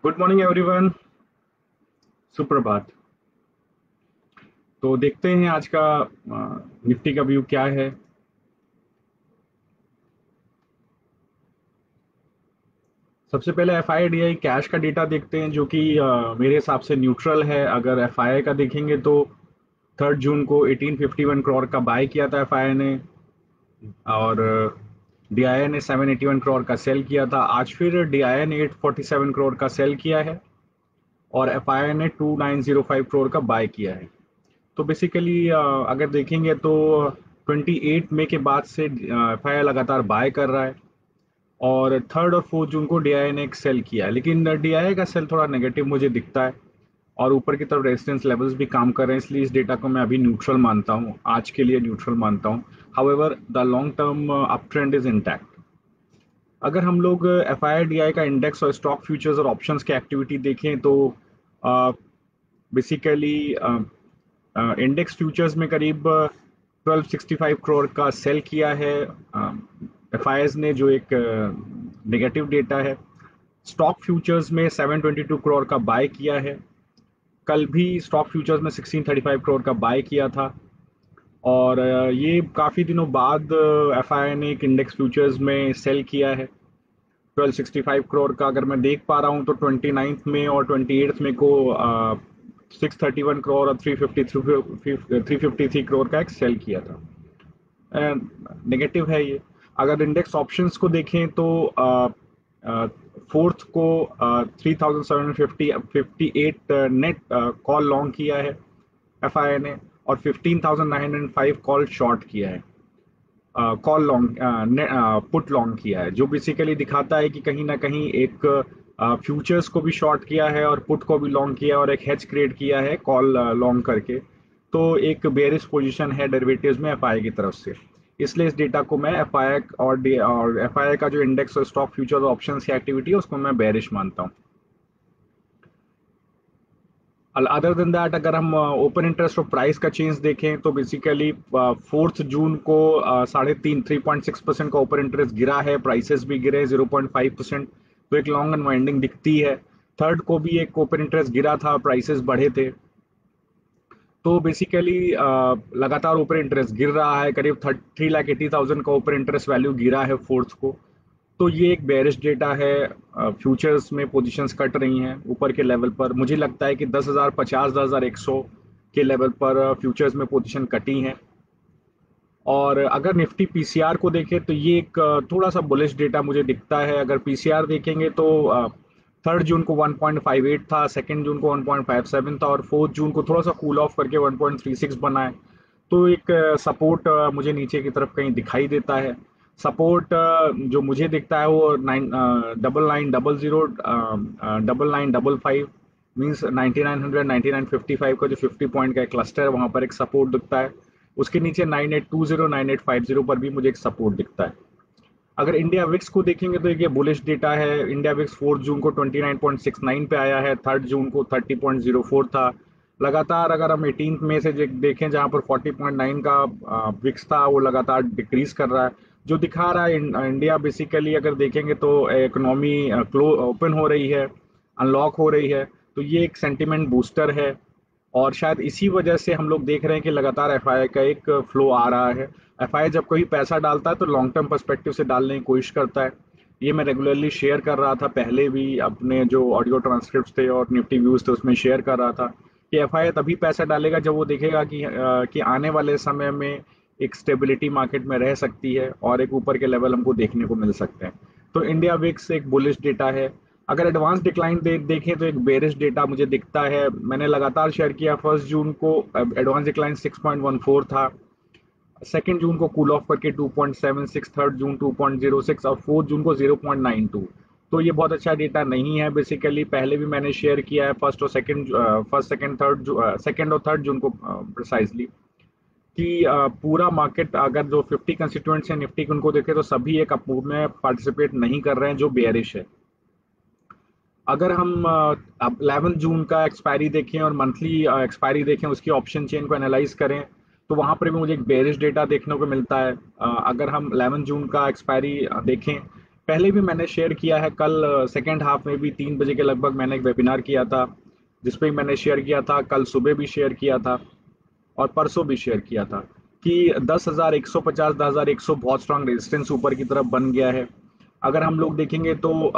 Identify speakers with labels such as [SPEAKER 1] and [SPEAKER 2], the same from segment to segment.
[SPEAKER 1] Good morning everyone. सुप्रभात। तो देखते हैं आज का निफ्टी का व्यू क्या है। सबसे पहले F I D I cash का डेटा देखते हैं, जो कि मेरे हिसाब से न्यूट्रल है। अगर एफ आई आई का देखेंगे तो 3 जून को 1851 करोड़ का बाय किया था एफ आई आई ने, और डी आई आई ने 781 करोड़ का सेल किया था। आज फिर डी आई आई ने 847 करोड़ का सेल किया है, और एफ आई आई ने 2905 करोड़ का बाय किया है। तो बेसिकली अगर देखेंगे तो 28 मई के बाद से एफ आई आई लगातार बाय कर रहा है, और 3 और 4 जून को डी आई आई ने एक सेल किया है। लेकिन डी आई आई का सेल थोड़ा नेगेटिव मुझे दिखता है, और ऊपर की तरफ रेजिस्टेंस लेवल्स भी काम कर रहे हैं, इसलिए इस डेटा को मैं अभी न्यूट्रल मानता हूँ, आज के लिए न्यूट्रल मानता हूँ। However the long term up trend is intact. अगर हम लोग F I I D I का इंडेक्स और स्टॉक फ्यूचर्स और ऑप्शंस की एक्टिविटी देखें तो बेसिकली इंडेक्स फ्यूचर्स में करीब 1265 करोड़ का सेल किया है एफ आई एस ने, जो एक नेगेटिव डेटा है। स्टॉक फ्यूचर्स में 722 करोड़ का बाय किया है। कल भी स्टॉक फ्यूचर्स में 1635 करोड़ का बाय किया था। और ये काफ़ी दिनों बाद एफ आई आई ने एक इंडेक्स फ्यूचर्स में सेल किया है 1265 करोड़ का। अगर मैं देख पा रहा हूँ तो 29 में और 28 में को 631 करोड़ और 353 करोड़ का एक सेल किया था। नेगेटिव है ये। अगर इंडेक्स ऑप्शंस को देखें तो फोर्थ को 3758 नेट कॉल लॉन्ग किया है एफ आई आई ने, और 15,905 कॉल शॉर्ट किया है। कॉल लॉन्ग पुट लॉन्ग किया है, जो बेसिकली दिखाता है कि कहीं ना कहीं एक फ्यूचर्स को भी शॉर्ट किया है और पुट को भी लॉन्ग किया है, और एक हेज क्रिएट किया है कॉल लॉन्ग करके। तो एक बेरिश पोजीशन है डेरिवेटिव्स में एफ आई आई की तरफ से। इसलिए इस डेटा को मैं एफ आई आई और एफ आई आई का जो इंडेक्स और स्टॉक फ्यूचर ऑप्शंस की एक्टिविटी है उसको मैं बेरिश मानता हूँ। अदर देन दैट, अगर हम ओपन इंटरेस्ट और प्राइस का चेंज देखें तो बेसिकली 4 जून को 3.6% का ओपन इंटरेस्ट गिरा है, प्राइसेस भी गिरे 0.5%। तो एक लॉन्ग अनवाइंडिंग दिखती है। थर्ड को भी एक ओपन इंटरेस्ट गिरा था, प्राइसेस बढ़े थे। तो बेसिकली लगातार ओपन इंटरेस्ट गिर रहा है, करीब 3,80,000 का ओपन इंटरेस्ट वैल्यू गिरा है फोर्थ को। तो ये एक बेरिश डेटा है। फ्यूचर्स में पोजीशंस कट रही हैं ऊपर के लेवल पर। मुझे लगता है कि 10,050 10,100 के लेवल पर फ्यूचर्स में पोजीशन कटी हैं। और अगर निफ्टी पीसीआर को देखें तो ये एक थोड़ा सा बुलिश डेटा मुझे दिखता है। अगर पीसीआर देखेंगे तो 3 जून को 1.58 था, 2 जून को 1.57 था, और 4 जून को थोड़ा सा कूल ऑफ करके 1.36 बना है। तो एक सपोर्ट मुझे नीचे की तरफ कहीं दिखाई देता है। सपोर्ट जो मुझे दिखता है वो 9900 9955 मीन्स 9900 9955 का जो 50 पॉइंट का एक क्लस्टर है, वहां पर एक सपोर्ट दिखता है। उसके नीचे 9820 9850 पर भी मुझे एक सपोर्ट दिखता है। अगर इंडिया विक्स को देखेंगे तो एक ये बुलिश डेटा है। इंडिया विक्स 4 जून को 29.69 पे आया है, 3 जून को 30.04 था। लगातार अगर हम 18 मई से देखें, जहां पर 40.9 का विक्स था, वो लगातार डिक्रीज कर रहा है, जो दिखा रहा है इंडिया बेसिकली अगर देखेंगे तो इकोनॉमी ओपन हो रही है, अनलॉक हो रही है। तो ये एक सेंटिमेंट बूस्टर है, और शायद इसी वजह से हम लोग देख रहे हैं कि लगातार एफआईआई का एक फ्लो आ रहा है। एफआईआई जब कोई पैसा डालता है तो लॉन्ग टर्म पर्सपेक्टिव से डालने की कोशिश करता है। ये मैं रेगुलरली शेयर कर रहा था, पहले भी अपने जो ऑडियो ट्रांसक्रिप्ट थे और निफ्टी व्यूज थे उसमें शेयर कर रहा था कि एफआईआई तभी पैसा डालेगा जब वो देखेगा कि आने वाले समय में एक स्टेबिलिटी मार्केट में रह सकती है और एक ऊपर के लेवल हमको देखने को मिल सकते हैं। तो इंडिया विक्स एक बुलिश डेटा है। अगर एडवांस डिक्लाइन देखें तो एक बेरिश डेटा मुझे दिखता है। मैंने लगातार शेयर किया, 1 जून को एडवांस डिक्लाइन 6.14 था, 2 जून को कूल ऑफ करके 2.76, 3 जून 2.06, और 4 जून को 0.92। तो ये बहुत अच्छा डेटा नहीं है। बेसिकली पहले भी मैंने शेयर किया है, सेकंड और थर्ड जून को प्रिसाइजली, कि पूरा मार्केट अगर जो 50 कंस्टिट्यूएंट्स हैं निफ्टी के उनको देखें तो सभी एक अप मूव में पार्टिसिपेट नहीं कर रहे हैं, जो बेयरिश है। अगर हम अब 11 जून का एक्सपायरी देखें और मंथली एक्सपायरी देखें, उसकी ऑप्शन चेन को एनालाइज करें, तो वहां पर भी मुझे एक बेरिश डेटा देखने को मिलता है। अगर हम 11 जून का एक्सपायरी देखें पहले भी मैंने शेयर किया है, कल सेकेंड हाफ में भी 3 बजे के लगभग मैंने एक वेबिनार किया था, जिसपे मैंने शेयर किया था, कल सुबह भी शेयर किया था और परसों भी शेयर किया था कि 10,150 10,100 बहुत स्ट्रांग रेजिस्टेंस ऊपर की तरफ बन गया है। अगर हम लोग देखेंगे तो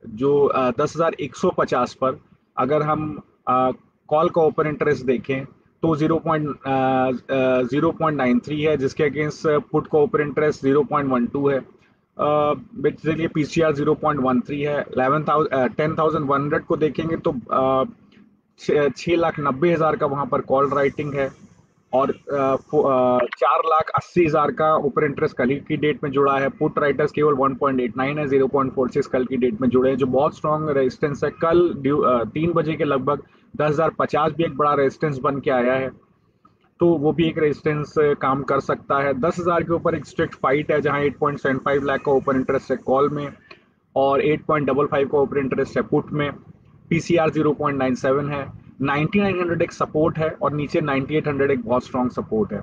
[SPEAKER 1] जो 10,150 पर अगर हम कॉल का ओपन इंटरेस्ट देखें तो 0.93 है, जिसके अगेंस्ट पुट का ओपन इंटरेस्ट 0.12 है। बेसिकली पीसीआर 0.13 है। 10,100 को देखेंगे तो 6,90,000 का वहां पर कॉल राइटिंग है और 4,80,000 का ऊपर इंटरेस्ट कल की डेट में जुड़ा है। पुट राइटर्स केवल 1.89 है, 0.46 कल की डेट में जुड़े हैं, जो बहुत स्ट्रॉन्ग रेजिस्टेंस है। कल 3 बजे के लगभग 10,050 भी एक बड़ा रेजिस्टेंस बन के आया है, तो वो भी एक रेजिस्टेंस काम कर सकता है। 10,000 के ऊपर एक स्ट्रिक्ट फाइट है, जहां 8.75 लाख का ओपन इंटरेस्ट है कॉल में और 8.55 का ओपन इंटरेस्ट है पुट में। पीसीआर 0.97 है। 9900 एक सपोर्ट है और नीचे 9800 एक बहुत स्ट्रॉन्ग सपोर्ट है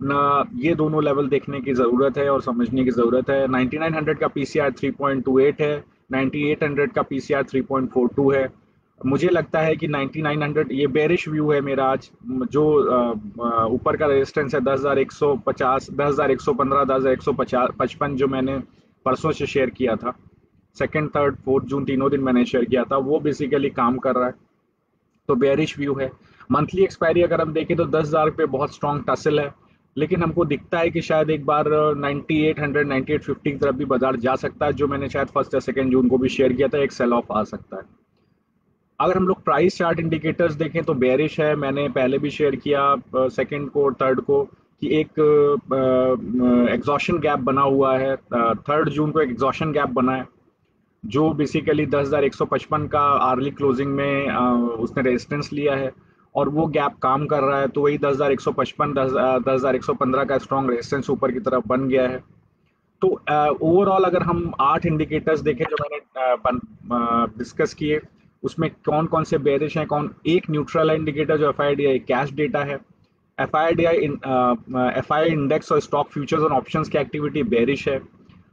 [SPEAKER 1] ना। ये दोनों लेवल देखने की जरूरत है और समझने की जरूरत है। 9900 का पीसीआर 3.28 है, 9800 का पीसीआर 3.42 है। मुझे लगता है कि 9900 ये बेरिश व्यू है मेरा आज। जो ऊपर का रेजिस्टेंस है 10,150 10,115 10,155 जो मैंने परसों से शेयर किया था, सेकंड थर्ड फोर्थ जून तीनों दिन मैंने शेयर किया था, वो बेसिकली काम कर रहा है, तो बेयरिश व्यू है। मंथली एक्सपायरी अगर हम देखें तो 10,000 पे बहुत स्ट्रॉन्ग टसल है, लेकिन हमको दिखता है कि शायद एक बार 9800 9850 की तरफ भी बाजार जा सकता है, जो मैंने शायद फर्स्ट या सेकंड जून को भी शेयर किया था, एक सेल ऑफ आ सकता है। अगर हम लोग प्राइस चार्ट इंडिकेटर्स देखें तो बेयरिश है। मैंने पहले भी शेयर किया सेकंड को और थर्ड को कि एक एग्जॉशन गैप बना हुआ है। 3 जून को एक एग्जॉशन गैप बना है, जो बेसिकली 10,155 का आर्ली क्लोजिंग में उसने रेजिस्टेंस लिया है और वो गैप काम कर रहा है, तो वही 10,155 10,115 का स्ट्रॉन्ग रेजिस्टेंस ऊपर की तरफ बन गया है। तो ओवरऑल अगर हम 8 इंडिकेटर्स देखें जो मैंने डिस्कस किए, उसमें कौन कौन से बेरिश हैं, कौन एक न्यूट्रल है इंडिकेटर जो एफआईडीआई कैश डेटा है। एफआई इंडेक्स और स्टॉक फ्यूचर्स और ऑप्शंस की एक्टिविटी बेरिश है।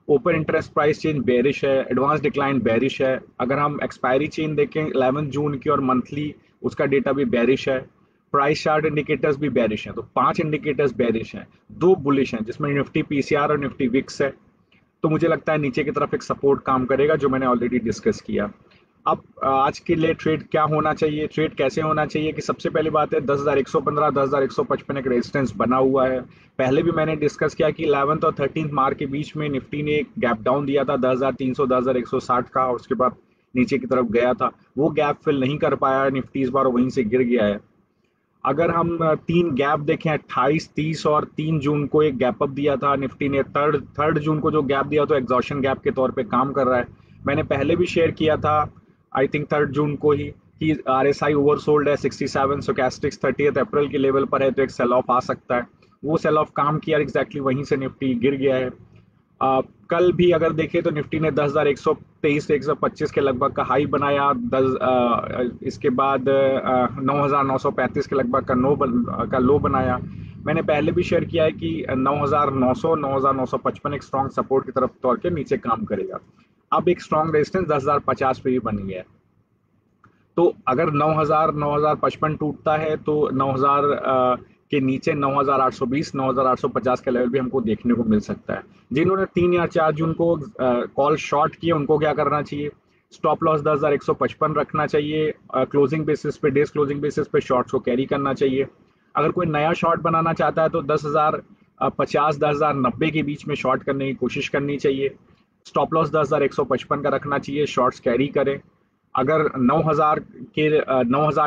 [SPEAKER 1] Open interest price change bearish है। एडवांस डिक्लाइन बेरिश है। अगर हम एक्सपायरी चेन देखें 11 जून की और मंथली, उसका डेटा भी बेरिश है। प्राइस चार्ट इंडिकेटर्स भी बेरिश हैं, तो 5 इंडिकेटर्स बेरिश हैं, 2 बुलिश हैं, जिसमें निफ्टी पीसीआर और निफ्टी विक्स है। तो मुझे लगता है नीचे की तरफ एक सपोर्ट काम करेगा, जो मैंने ऑलरेडी डिस्कस किया। अब आज के लिए ट्रेड क्या होना चाहिए, ट्रेड कैसे होना चाहिए, कि सबसे पहली बात है 10,115 10,155 एक रेजिस्टेंस बना हुआ है। पहले भी मैंने डिस्कस किया कि 11th और 13th मार्च के बीच में निफ्टी ने एक गैप डाउन दिया था 10,300 10,160 का, और उसके बाद नीचे की तरफ गया था। वो गैप फिल नहीं कर पाया निफ्टी, इस बार वहीं से गिर गया है। अगर हम 3 गैप देखें 28 30 और 3 जून को एक गैप अप दिया था निफ्टी ने। थर्ड जून को जो गैप दिया तो एग्जॉशन गैप के तौर पे काम कर रहा है। मैंने पहले भी शेयर किया था, आई थिंक 3 जून को ही, कि आरएसआई ओवरसोल्ड है 67, स्टोचैस्टिक्स 30 अप्रैल के लेवल पर है, तो एक सेल ऑफ आ सकता है। वो सेल ऑफ काम किया एग्जैक्टली, वहीं से निफ्टी गिर गया है। कल भी अगर देखें तो निफ्टी ने 10,123 से 125 के लगभग का हाई बनाया। इसके बाद 9,935 के लगभग का लो बनाया। मैंने पहले भी शेयर किया है कि 9,900 9,955 एक स्ट्रॉन्ग सपोर्ट की तरफ तौर के नीचे काम करेगा। अब एक स्ट्रॉन्ग रेजिस्टेंस 10,050 पे भी बन गया है। तो अगर 9,000 9,055 टूटता है तो 9,000 के नीचे 9,820 9,850 का लेवल भी हमको देखने को मिल सकता है। जिन्होंने 3 या 4 जून को कॉल शॉर्ट किए, उनको क्या करना चाहिए, स्टॉप लॉस 10,155 रखना चाहिए। क्लोजिंग बेसिस पे, डेज क्लोजिंग बेसिस पे शॉर्ट्स को कैरी करना चाहिए। अगर कोई नया शॉर्ट बनाना चाहता है तो 10,050 10,090 के बीच में शॉर्ट करने की कोशिश करनी चाहिए। स्टॉप लॉस 10,155 का रखना चाहिए, शॉर्ट्स कैरी करें। अगर 9,000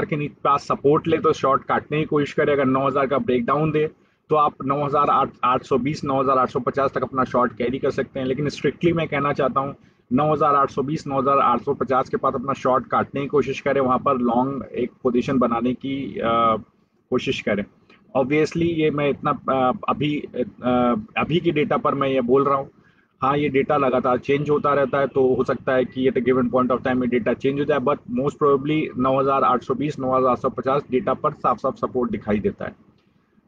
[SPEAKER 1] के नीचे पास सपोर्ट ले तो शॉर्ट काटने की कोशिश करें। अगर 9,000 का ब्रेक डाउन दे तो आप 9,820 9,850 तक अपना शॉर्ट कैरी कर सकते हैं। लेकिन स्ट्रिक्टली मैं कहना चाहता हूँ 9,820 9,850 के पास अपना शॉर्ट काटने की कोशिश करें, वहां पर लॉन्ग एक पोजीशन बनाने की कोशिश करें। ऑब्वियसली ये मैं इतना अभी की डेटा पर मैं ये बोल रहा हूँ। हाँ, ये डेटा लगातार चेंज होता रहता है, तो हो सकता है कि at given point of time में डेटा चेंज हो जाए, बट मोस्ट प्रोबेबली 9,820 9,850 डेटा पर साफ साफ सपोर्ट दिखाई देता है।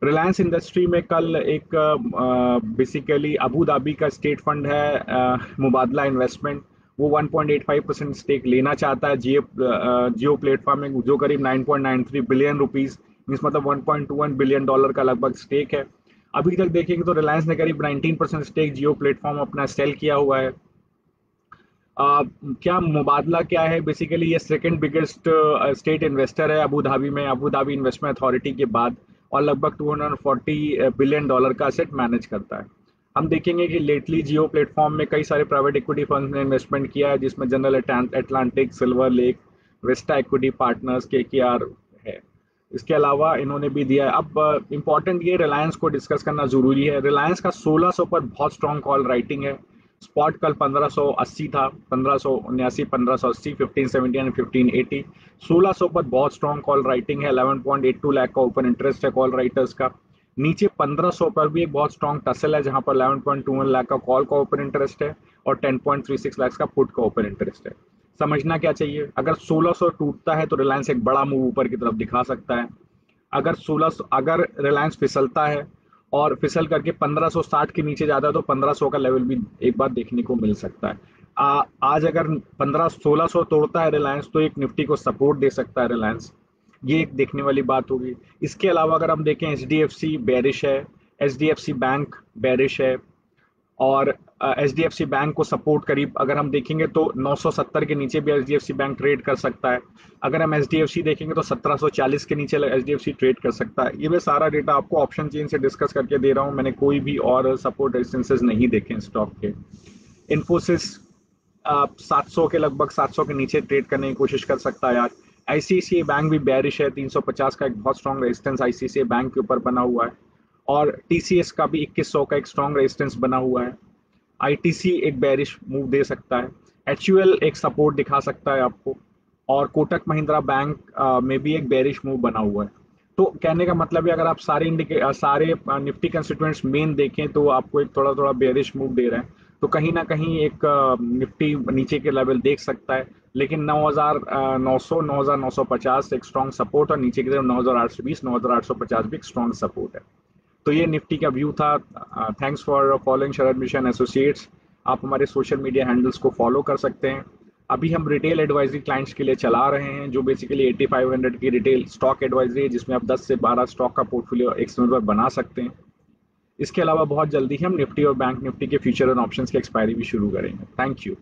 [SPEAKER 1] रिलायंस इंडस्ट्री में कल एक बेसिकली अबू धाबी का स्टेट फंड है, मुबादला इन्वेस्टमेंट, वो 1.85% स्टेक लेना चाहता है जियो प्लेटफॉर्म में, जो करीब 9.93 बिलियन रुपीस, मींस मतलब 1.21 बिलियन डॉलर का लगभग स्टेक है। अभी तक देखेंगे तो रिलायंस ने करीब 19% स्टेक जियो प्लेटफॉर्म अपना सेल किया हुआ है। क्या मुबादला क्या है, बेसिकली ये सेकंड बिगेस्ट स्टेट इन्वेस्टर है अबू धाबी में, अबू धाबी इन्वेस्टमेंट अथॉरिटी के बाद, और लगभग 240 बिलियन डॉलर का असेट मैनेज करता है। हम देखेंगे कि लेटली जियो प्लेटफॉर्म में कई सारे प्राइवेट इक्विटी फंड ने इन्वेस्टमेंट किया है, जिसमें General Atlantic, Silver Lake, Vista Equity Partners, KKR है। इसके अलावा इन्होंने भी दिया है। अब इम्पोर्टेंट ये रिलायंस को डिस्कस करना जरूरी है। रिलायंस का 1600 पर बहुत स्ट्रॉन्ग कॉल राइटिंग है। स्पॉट कल 1580 था, 1579, 1580, 1570 एंड 1580। 1600 पर बहुत स्ट्रॉन्ग कॉल राइटिंग है। 11.82 लाख का ओपन इंटरेस्ट है कॉल राइटर्स का। नीचे 1500 पर भी एक बहुत स्ट्रॉन्ग टसल है, जहां पर 11.21 लाख का कॉल का ओपन इंटरेस्ट है और 10.36 लाख का पुट का ओपन इंटरेस्ट है। समझना क्या चाहिए, अगर 1600 टूटता है तो रिलायंस एक बड़ा मूव ऊपर की तरफ दिखा सकता है। अगर रिलायंस फिसलता है और फिसल करके 1560 के नीचे जाता है तो 1500 का लेवल भी एक बार देखने को मिल सकता है। आज अगर 1600 तोड़ता है रिलायंस तो एक निफ्टी को सपोर्ट दे सकता है रिलायंस, ये एक देखने वाली बात होगी। इसके अलावा अगर हम देखें, एचडीएफसी बेरिश है, एचडीएफसी बैंक बेरिश है, और एचडीएफसी बैंक को सपोर्ट करीब अगर हम देखेंगे तो 970 के नीचे भी एचडीएफसी बैंक ट्रेड कर सकता है। अगर हम एचडीएफसी देखेंगे तो 1740 के नीचे एचडीएफसी ट्रेड कर सकता है। ये मैं सारा डेटा आपको ऑप्शन चेन से डिस्कस करके दे रहा हूँ, मैंने कोई भी और सपोर्ट रेजिस्टेंसेस नहीं देखे स्टॉक के। इन्फोसिस 700 के लगभग 700 के नीचे ट्रेड करने की कोशिश कर सकता है आज। आईसीआईसीआई बैंक भी बेरिश है, 350 का एक बहुत स्ट्रॉन्ग रेजिस्टेंस आईसीआईसीआई बैंक के ऊपर बना हुआ है, और टीसीएस का भी 2100 का एक स्ट्रॉन्ग रेजिस्टेंस बना हुआ है। आईटीसी एक बेरिश मूव दे सकता है, एचयूएल एक सपोर्ट दिखा सकता है आपको, और कोटक महिंद्रा बैंक में भी एक बेरिश मूव बना हुआ है। तो कहने का मतलब है, अगर आप सारे निफ्टी कंस्टिट्यूएंट्स मेन देखें तो आपको एक थोड़ा थोड़ा बेरिश मूव दे रहे हैं। तो कहीं ना कहीं एक निफ्टी नीचे के लेवल देख सकता है, लेकिन 9900 9950 एक स्ट्रॉन्ग सपोर्ट, और नीचे की तरफ 9820 9850 भी एक स्ट्रॉन्ग सपोर्ट है। तो ये निफ्टी का व्यू था। Thanks for following Sharad mission associates. आप हमारे सोशल मीडिया हैंडल्स को फॉलो कर सकते हैं। अभी हम रिटेल एडवाइजरी क्लाइंट्स के लिए चला रहे हैं, जो बेसिकली 8500 की रिटेल स्टॉक एडवाइजरी है, जिसमें आप 10 से 12 स्टॉक का पोर्टफोलियो एक समय पर बना सकते हैं। इसके अलावा बहुत जल्दी हम निफ्टी और बैंक निफ्टी के फ्यूचर एंड ऑप्शंस की एक्सपायरी भी शुरू करेंगे। Thank you.